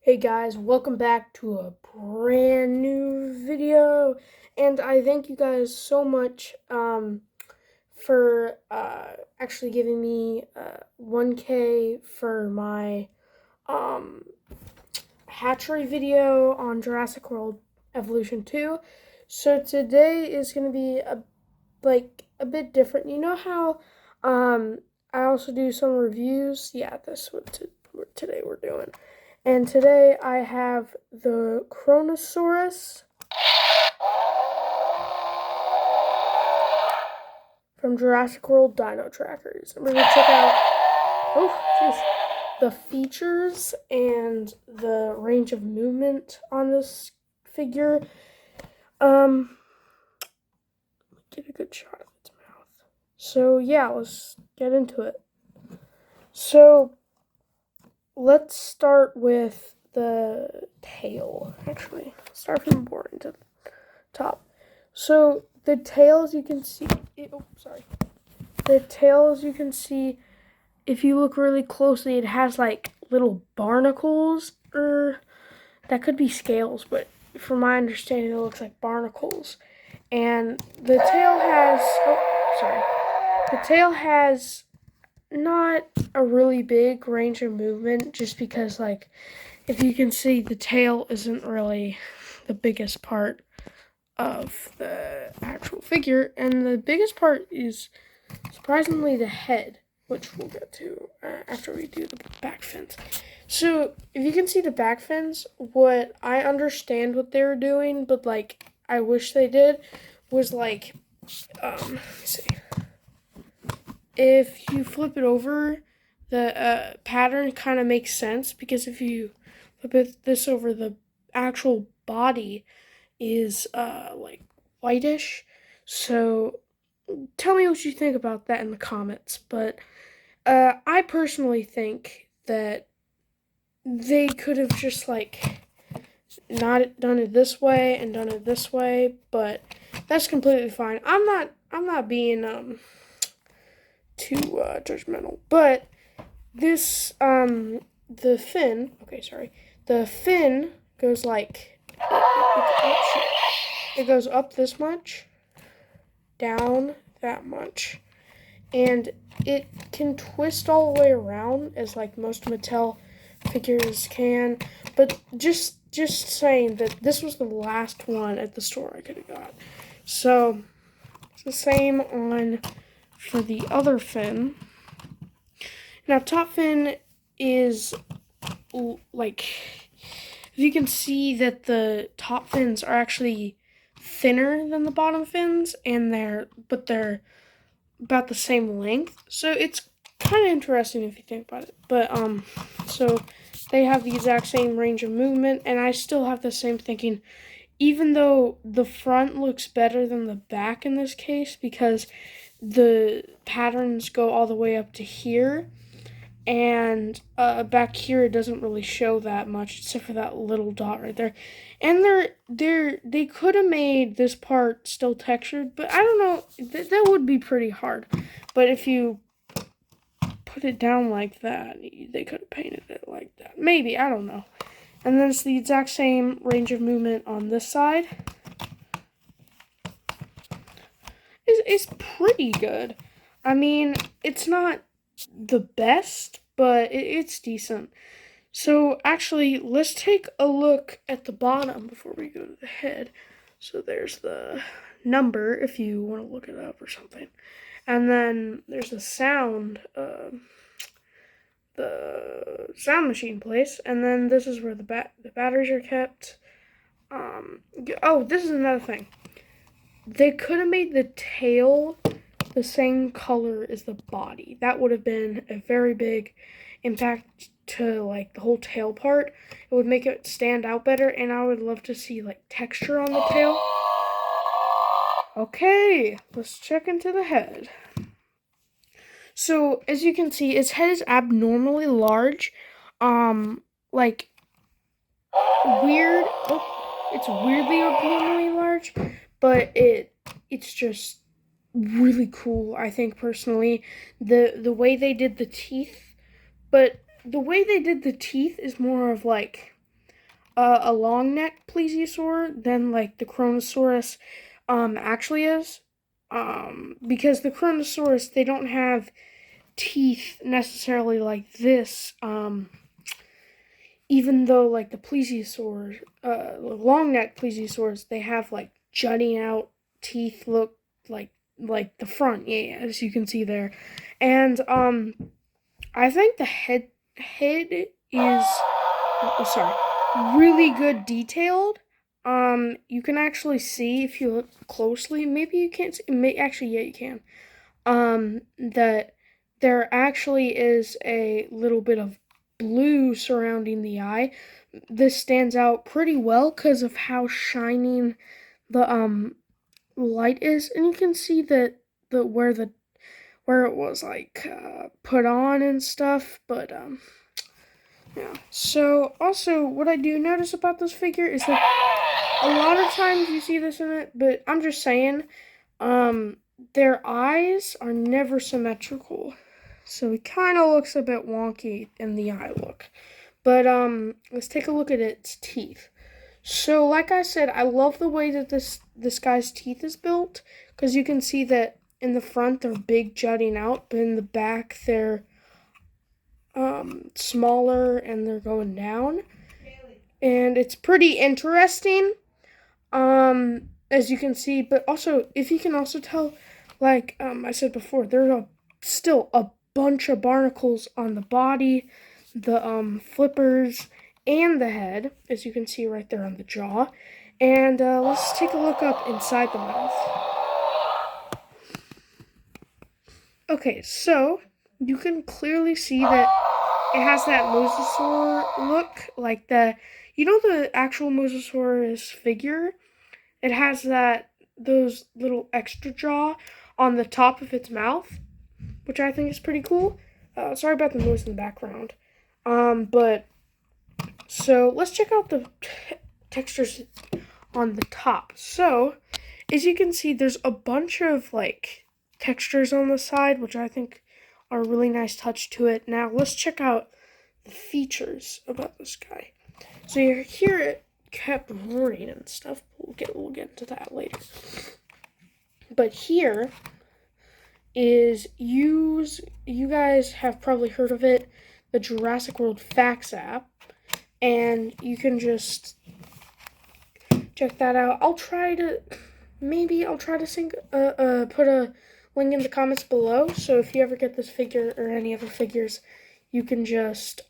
Hey guys, welcome back to a brand new video, and I thank you guys so much for actually giving me 1K for my um, hatchery video on Jurassic World Evolution 2. So today is going to be a bit different. You know how I also do some reviews? Yeah, that's what today we're doing. And today I have the kronosaurus from Jurassic World Dino Trackers. And we're going to check out the features and the range of movement on this figure. Get a good shot of its mouth. So yeah, let's get into it. So let's start with the tail. Actually, start from bottom to top. So the tail, as you can see, the tail, as you can see, if you look really closely, it has like little barnacles, or that could be scales, but from my understanding, it looks like barnacles. And the tail has not a really big range of movement, just because, like, if you can see, the tail isn't really the biggest part of the actual figure, and the biggest part is surprisingly the head, which we'll get to after we do the back fins. So if you can see the back fins, what I understand what they were doing, but like I wish they did, was like let's see, if you flip it over, the pattern kind of makes sense, because if you flip this over, the actual body is like whitish. So tell me what you think about that in the comments. But I personally think that they could have just like not done it this way and done it this way, but that's completely fine. I'm not being too judgmental. But this the fin, the fin goes like it goes up this much, down that much, and it can twist all the way around, as like most Mattel figures can. But just saying that this was the last one at the store I could have got. So it's the same on for the other fin. Now top fin is like, you can see that the top fins are actually thinner than the bottom fins, and they're about the same length. So it's kind of interesting if you think about it. But so they have the exact same range of movement, and I still have the same thinking, even though the front looks better than the back in this case, because the patterns go all the way up to here, and back here it doesn't really show that much, except for that little dot right there. And they could have made this part still textured, but I don't know, that would be pretty hard. But if you put it down like that, they could have painted it like that, maybe, I don't know. And then it's the exact same range of movement on this side. It's pretty good. I mean, it's not the best, but it's decent. So actually, let's take a look at the bottom before we go to the head. So there's the number if you want to look it up or something. And then there's the sound machine place. And then this is where the batteries are kept. Oh, this is another thing. They could have made the tail the same color as the body. That would have been a very big impact to like the whole tail part. It would make it stand out better, and I would love to see like texture on the tail. Okay, let's check into the head. So as you can see, its head is abnormally large. Like weird. Oh, it's weirdly abnormally large, but it's just really cool, I think, personally. The way they did the teeth, but the way they did the teeth is more of like a long neck plesiosaur than like the kronosaurus actually is. Because the kronosaurus, they don't have teeth necessarily like this. Even though like the plesiosaurs, long neck plesiosaurs, they have like jutting out teeth, look like the front, yeah, as you can see there. And I think the head is really good detailed. You can actually see if you look closely. Maybe you can't see. Actually, yeah, you can. That there actually is a little bit of blue surrounding the eye. This stands out pretty well because of how shining the light is, and you can see that where it was like put on and stuff. But yeah. So also, what I do notice about this figure is that a lot of times you see this in it, but I'm just saying, their eyes are never symmetrical. So it kind of looks a bit wonky in the eye look. But let's take a look at its teeth. So like I said, I love the way that this guy's teeth is built, because you can see that in the front they're big jutting out, but in the back they're smaller and they're going down. And it's pretty interesting. As you can see, but also if you can also tell, like I said before, there's still a bunch of barnacles on the body, the flippers, and the head, as you can see right there on the jaw. And let's take a look up inside the mouth. Okay, so you can clearly see that it has that mosasaur look, like the actual mosasaurus figure. It has those little extra jaw on the top of its mouth, which I think is pretty cool. Sorry about the noise in the background. But so let's check out the textures on the top. So as you can see, there's a bunch of like textures on the side, which I think are a really nice touch to it. Now let's check out the features about this guy. So you hear it kept roaring and stuff. We'll get into that later. But here is you guys have probably heard of it, the Jurassic World Facts app, and you can just check that out. I'll try to put a link in the comments below, so if you ever get this figure or any other figures, you can just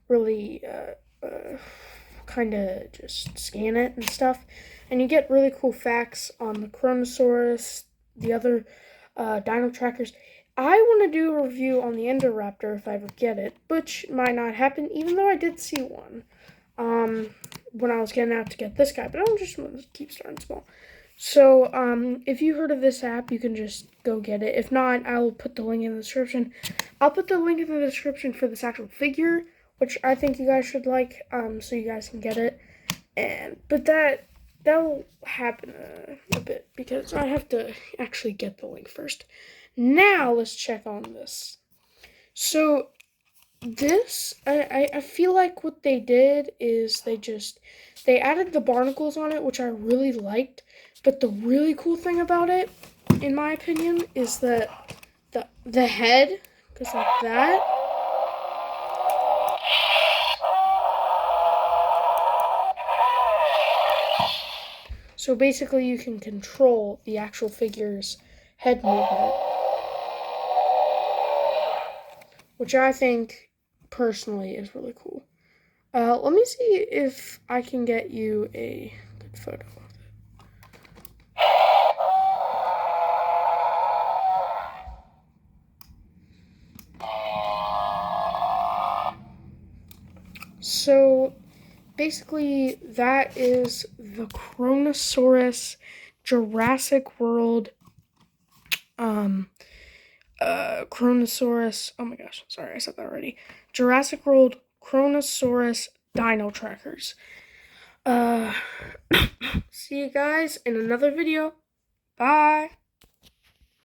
really kind of just scan it and stuff, and you get really cool facts on the Kronosaurus, the other dino trackers. I want to do a review on the Indoraptor if I ever get it, which might not happen, even though I did see one when I was getting out to get this guy, but I'm just going to keep starting small. So if you heard of this app, you can just go get it. If not, I'll put the link in the description. I'll put the link in the description for this actual figure, which I think you guys should like, so you guys can get it. But that will happen a bit, because I have to actually get the link first. Now let's check on this. So this, I feel like what they did is they added the barnacles on it, which I really liked. But the really cool thing about it, in my opinion, is that the head goes like that. So basically you can control the actual figure's head movement, which I think personally is really cool. Let me see if I can get you a good photo of it. So basically that is the Kronosaurus Jurassic World Kronosaurus, oh my gosh, sorry, I said that already. Jurassic World Kronosaurus Dino Trackers. See you guys in another video. Bye.